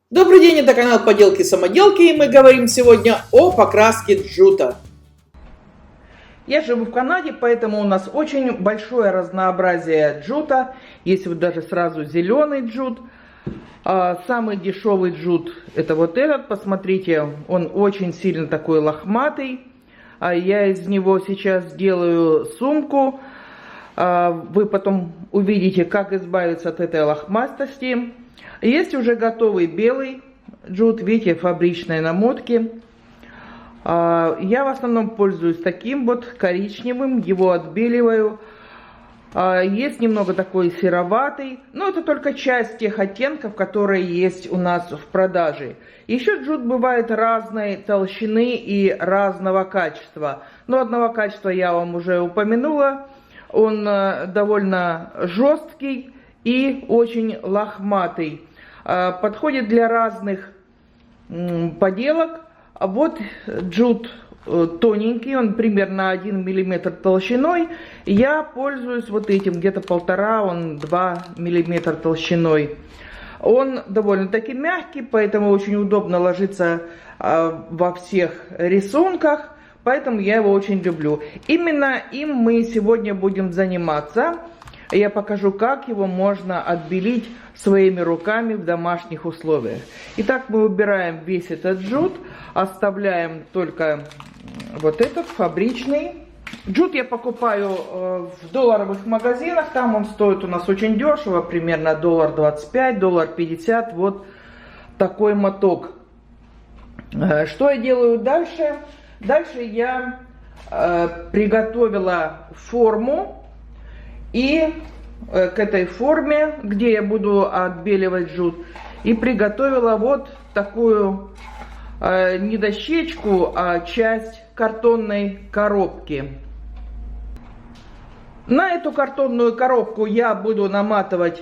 Добрый день, это канал Поделки-самоделки, и мы говорим сегодня о покраске джута. Я живу в Канаде, поэтому у нас очень большое разнообразие джута. Есть вот даже сразу зеленый джут. Самый дешевый джут это вот этот, посмотрите, он очень сильно такой лохматый. Я из него сейчас делаю сумку. Вы потом увидите, как избавиться от этой лохматости. Есть уже готовый белый джут, видите, фабричные намотки. Я в основном пользуюсь таким вот коричневым, его отбеливаю. Есть немного такой сероватый, но это только часть тех оттенков, которые есть у нас в продаже. Еще джут бывает разной толщины и разного качества. Но одного качества я вам уже упомянула. Он довольно жесткий и очень лохматый. Подходит для разных поделок. Вот джут тоненький, он примерно 1 мм толщиной. Я пользуюсь вот этим, где-то 1,5-2 мм толщиной. Он довольно-таки мягкий, поэтому очень удобно ложиться во всех рисунках. Поэтому я его очень люблю. Именно им мы сегодня будем заниматься. Я покажу, как его можно отбелить своими руками в домашних условиях. Итак, мы убираем весь этот джут, оставляем только вот этот фабричный. Джут я покупаю в долларовых магазинах, там он стоит у нас очень дешево, примерно $1.25, $1.50, вот такой моток. Что я делаю дальше? Дальше я приготовила форму. И к этой форме, где я буду отбеливать джут, и приготовила вот такую не дощечку, а часть картонной коробки. На эту картонную коробку я буду наматывать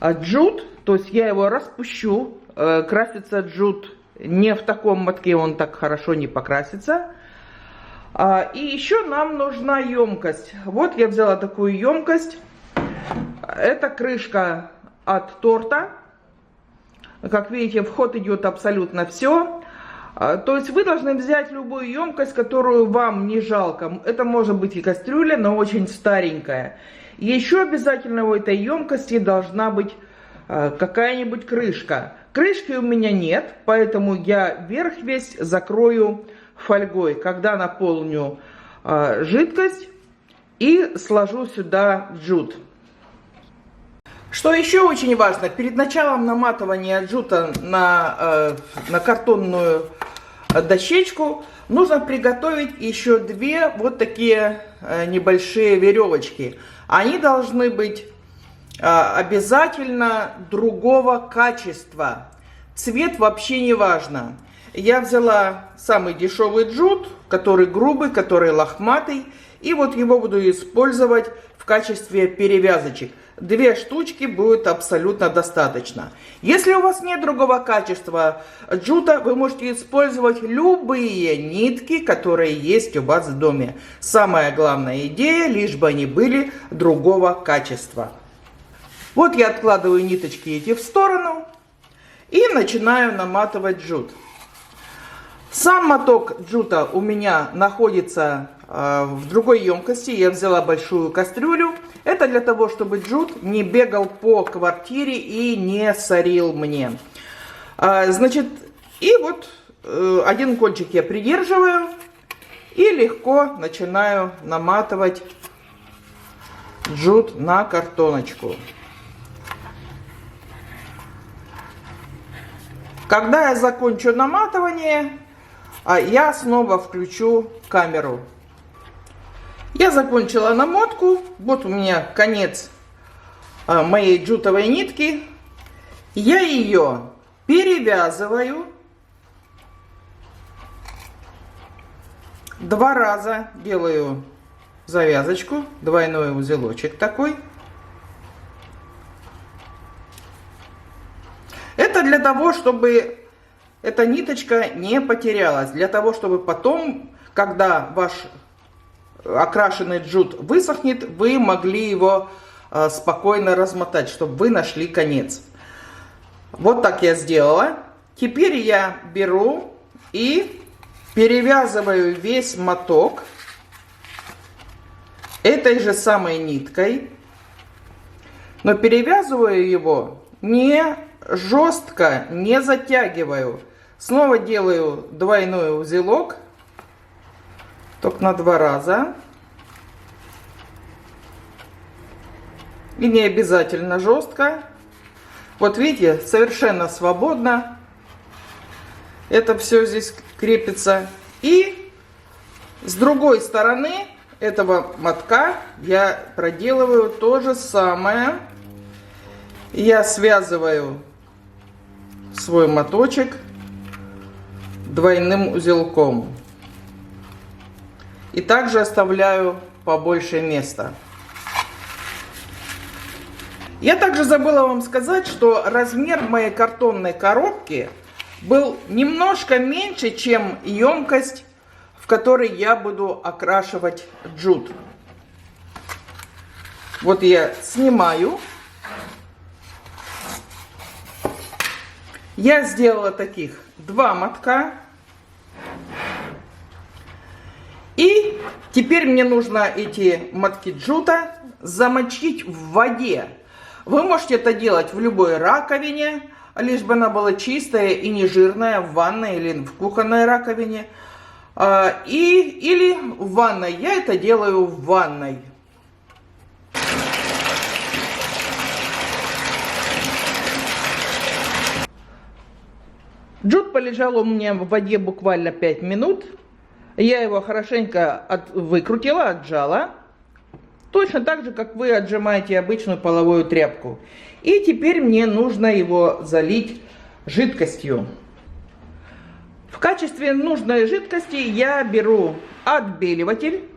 джут, то есть я его распущу. Красится джут не в таком мотке, он так хорошо не покрасится. И еще нам нужна емкость. Вот я взяла такую емкость. Это крышка от торта. Как видите, в ход идет абсолютно все. То есть вы должны взять любую емкость, которую вам не жалко. Это может быть и кастрюля, но очень старенькая. Еще обязательно у этой емкости должна быть какая-нибудь крышка. Крышки у меня нет, поэтому я верх весь закрою фольгой, когда наполню жидкость и сложу сюда джут. Что еще очень важно, перед началом наматывания джута на картонную дощечку нужно приготовить еще две вот такие небольшие веревочки. Они должны быть обязательно другого качества. Цвет вообще не важно. Я взяла самый дешевый джут, который грубый, который лохматый. И вот его буду использовать в качестве перевязочек. 2 штучки будет абсолютно достаточно. Если у вас нет другого качества джута, вы можете использовать любые нитки, которые есть у вас в доме. Самая главная идея, лишь бы они были другого качества. Вот я откладываю ниточки эти в сторону и начинаю наматывать джут. Сам моток джута у меня находится в другой емкости. Я взяла большую кастрюлю. Это для того, чтобы джут не бегал по квартире и не сорил мне. Значит, и вот один кончик я придерживаю и легко начинаю наматывать джут на картоночку. Когда я закончу наматывание, я снова включу камеру. Я закончила намотку. Вот у меня конец моей джутовой нитки. Я ее перевязываю 2 раза. Делаю завязочку, двойной узелочек такой. Это для того, чтобы эта ниточка не потерялась. Для того, чтобы потом, когда ваш окрашенный джут высохнет, вы могли его спокойно размотать, чтобы вы нашли конец. Вот так я сделала. Теперь я беру и перевязываю весь моток этой же самой ниткой, но перевязываю его не жестко, не затягиваю. Снова делаю двойной узелок, только на 2 раза. И не обязательно жестко. Вот видите, совершенно свободно это все здесь крепится. И с другой стороны этого мотка я проделываю то же самое. Я связываю свой моточек двойным узелком. И также оставляю побольше места. Я также забыла вам сказать, что размер моей картонной коробки был немножко меньше, чем емкость, в которой я буду окрашивать джут. Вот я снимаю. Я сделала таких 2 мотка. И теперь мне нужно эти мотки джута замочить в воде. Вы можете это делать в любой раковине, лишь бы она была чистая и не жирная, в ванной или в кухонной раковине. Или в ванной. Я это делаю в ванной. Джут полежал у меня в воде буквально 5 минут. Я его хорошенько выкрутила, отжала. Точно так же, как вы отжимаете обычную половую тряпку. И теперь мне нужно его залить жидкостью. В качестве нужной жидкости я беру отбеливатель.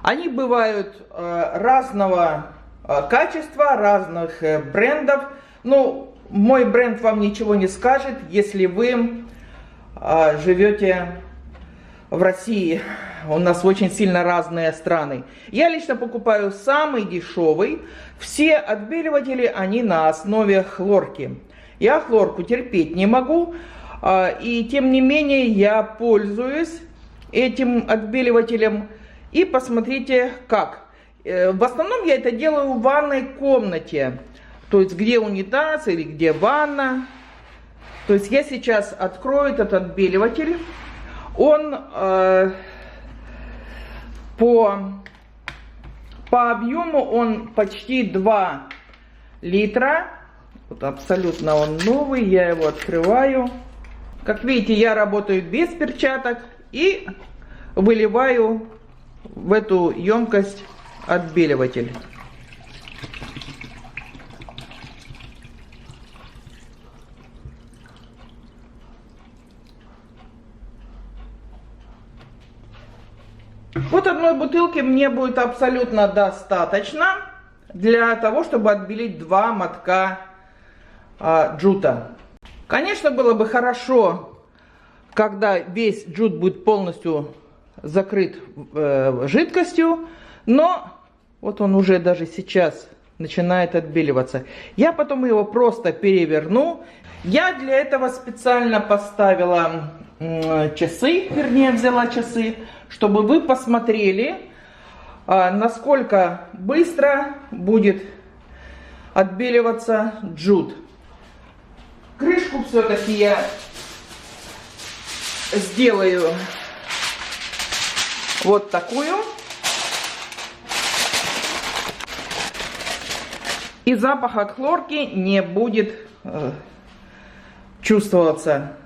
Они бывают разного качества, разных брендов. Ну, мой бренд вам ничего не скажет, если вы живете в России. У нас очень сильно разные страны. Я лично покупаю самый дешевый. Все отбеливатели, они на основе хлорки. Я хлорку терпеть не могу. И тем не менее я пользуюсь этим отбеливателем. И посмотрите как. В основном я это делаю в ванной комнате. То есть где унитаз или где ванна. То есть я сейчас открою этот отбеливатель. Он по объему он почти 2 литра. Вот абсолютно он новый. Я его открываю. Как видите, я работаю без перчаток и выливаю в эту емкость отбеливатель. Вот одной бутылки мне будет абсолютно достаточно для того, чтобы отбелить 2 мотка джута. Конечно, было бы хорошо, когда весь джут будет полностью закрыт жидкостью, но вот он уже даже сейчас начинает отбеливаться. Я потом его просто переверну. Я для этого специально поставила часы, вернее взяла часы, чтобы вы посмотрели, насколько быстро будет отбеливаться джут. Крышку все-таки я сделаю вот такую. И запах от хлорки не будет чувствоваться.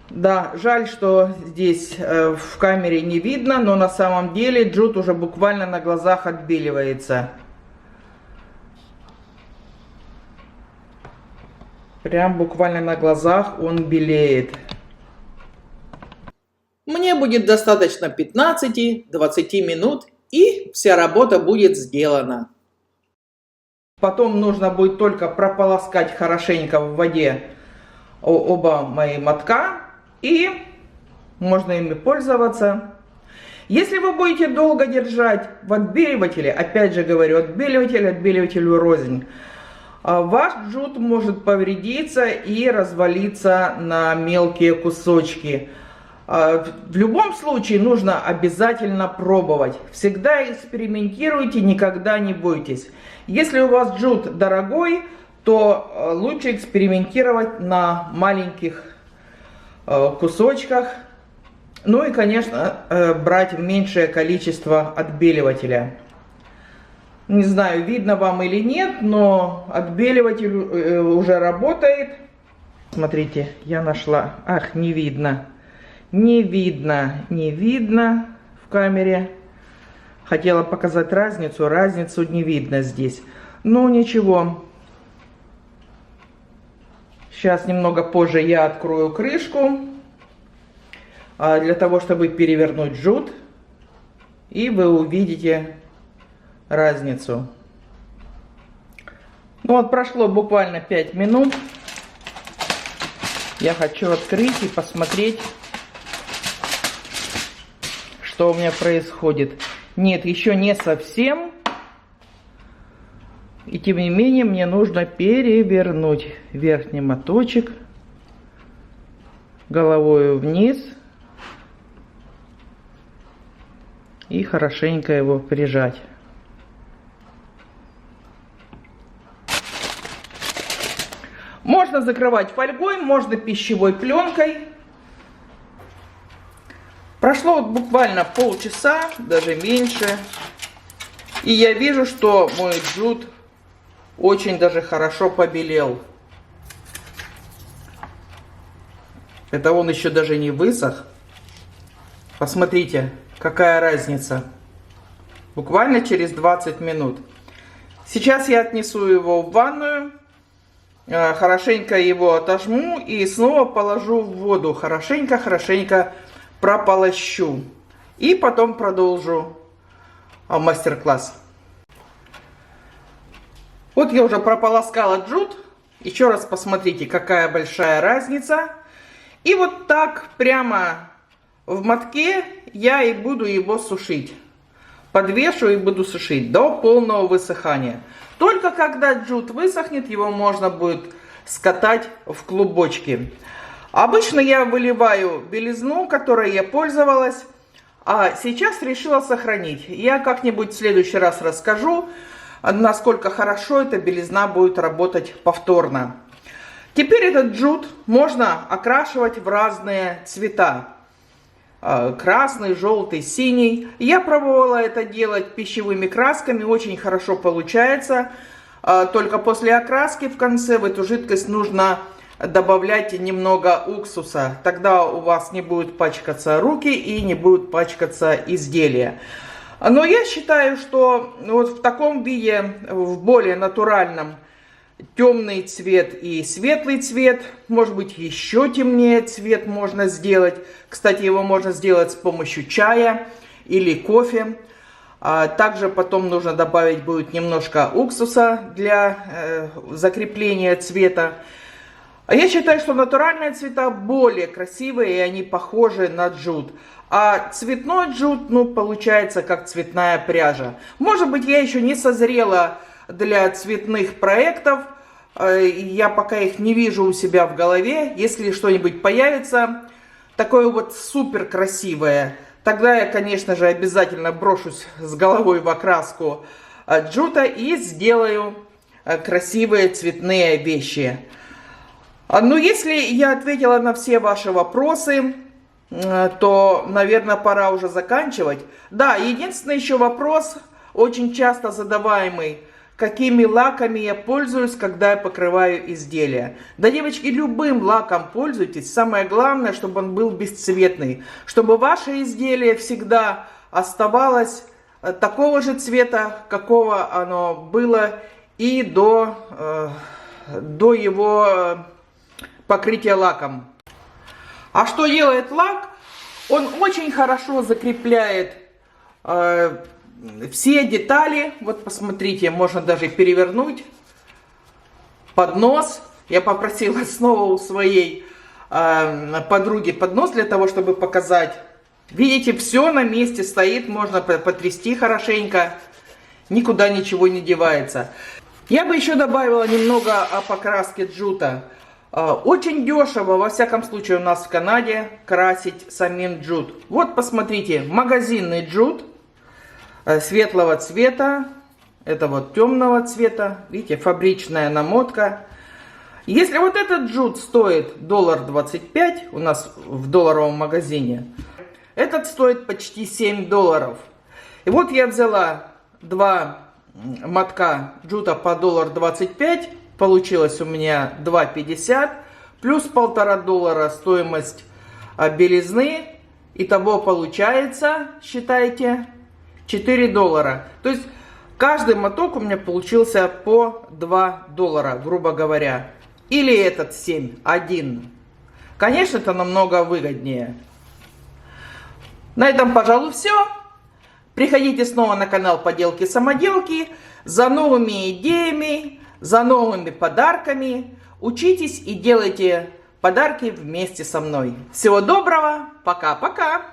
Да, жаль, что здесь в камере не видно, но на самом деле джут уже буквально на глазах отбеливается. Прям буквально на глазах он белеет. Мне будет достаточно 15-20 минут, и вся работа будет сделана. Потом нужно будет только прополоскать хорошенько в воде оба мои мотка, и можно ими пользоваться. Если вы будете долго держать в отбеливателе, опять же говорю, отбеливатель отбеливателю рознь, ваш джут может повредиться и развалиться на мелкие кусочки. В любом случае нужно обязательно пробовать. Всегда экспериментируйте, никогда не бойтесь. Если у вас джут дорогой, то лучше экспериментировать на маленьких кусочках. Ну и, конечно, брать меньшее количество отбеливателя. Не знаю, видно вам или нет, но отбеливатель уже работает. Смотрите, я нашла. Ах, не видно. Не видно в камере. Хотела показать разницу. Разницу не видно здесь. Ну, ничего. Сейчас немного позже я открою крышку. Для того, чтобы перевернуть джут. И вы увидите разницу. Ну вот прошло буквально 5 минут. Я хочу открыть и посмотреть, что у меня происходит. Нет, еще не совсем. И тем не менее мне нужно перевернуть верхний моточек головой вниз и хорошенько его прижать. Можно закрывать фольгой, можно пищевой пленкой. Прошло вот буквально полчаса, даже меньше. И я вижу, что мой джут очень даже хорошо побелел. Это он еще даже не высох. Посмотрите, какая разница. Буквально через 20 минут. Сейчас я отнесу его в ванную. Хорошенько его отожму и снова положу в воду. Хорошенько прополощу. И потом продолжу мастер-класс. Вот я уже прополоскала джут. Еще раз посмотрите, какая большая разница. И вот так прямо в мотке я и буду его сушить. Подвешу и буду сушить до полного высыхания. Только когда джут высохнет, его можно будет скатать в клубочки. Обычно я выливаю белизну, которой я пользовалась, а сейчас решила сохранить. Я как-нибудь в следующий раз расскажу, насколько хорошо эта белизна будет работать повторно. Теперь этот джут можно окрашивать в разные цвета. Красный, желтый, синий. Я пробовала это делать пищевыми красками, очень хорошо получается. Только после окраски в конце в эту жидкость нужно добавлять немного уксуса. Тогда у вас не будут пачкаться руки и не будут пачкаться изделия. Но я считаю, что вот в таком виде, в более натуральном, темный цвет и светлый цвет, может быть еще темнее цвет можно сделать. Кстати, его можно сделать с помощью чая или кофе. Также потом нужно добавить будет немножко уксуса для закрепления цвета. Я считаю, что натуральные цвета более красивые и они похожи на джут. А цветной джут, ну, получается как цветная пряжа. Может быть, я еще не созрела для цветных проектов. Я пока их не вижу у себя в голове. Если что-нибудь появится, такое вот супер красивое, тогда я, конечно же, обязательно брошусь с головой в окраску джута и сделаю красивые цветные вещи. Но если я ответила на все ваши вопросы, то, наверное, пора уже заканчивать. Да, единственный еще вопрос, очень часто задаваемый: какими лаками я пользуюсь, когда я покрываю изделия? Да, девочки, любым лаком пользуйтесь. Самое главное, чтобы он был бесцветный. Чтобы ваше изделие всегда оставалось такого же цвета, какого оно было и до его покрытия лаком. А что делает лак? Он очень хорошо закрепляет все детали. Вот посмотрите, можно даже перевернуть поднос. Я попросила снова у своей подруги поднос для того, чтобы показать. Видите, все на месте стоит, можно потрясти хорошенько. Никуда ничего не девается. Я бы еще добавила немного о покраске джута. Очень дешево, во всяком случае, у нас в Канаде красить самим джут. Вот, посмотрите, магазинный джут светлого цвета. Это вот темного цвета. Видите, фабричная намотка. Если вот этот джут стоит $1.25 у нас в долларовом магазине, этот стоит почти $7. И вот я взяла 2 мотка джута по $1.25. Получилось у меня 2,50. Плюс $1,5 стоимость белизны. Итого получается, считайте, $4. То есть каждый моток у меня получился по $2, грубо говоря. Или этот 7, 1. Конечно, это намного выгоднее. На этом, пожалуй, все. Приходите снова на канал Поделки-самоделки за новыми идеями, за новыми подарками. Учитесь и делайте подарки вместе со мной. Всего доброго. Пока-пока.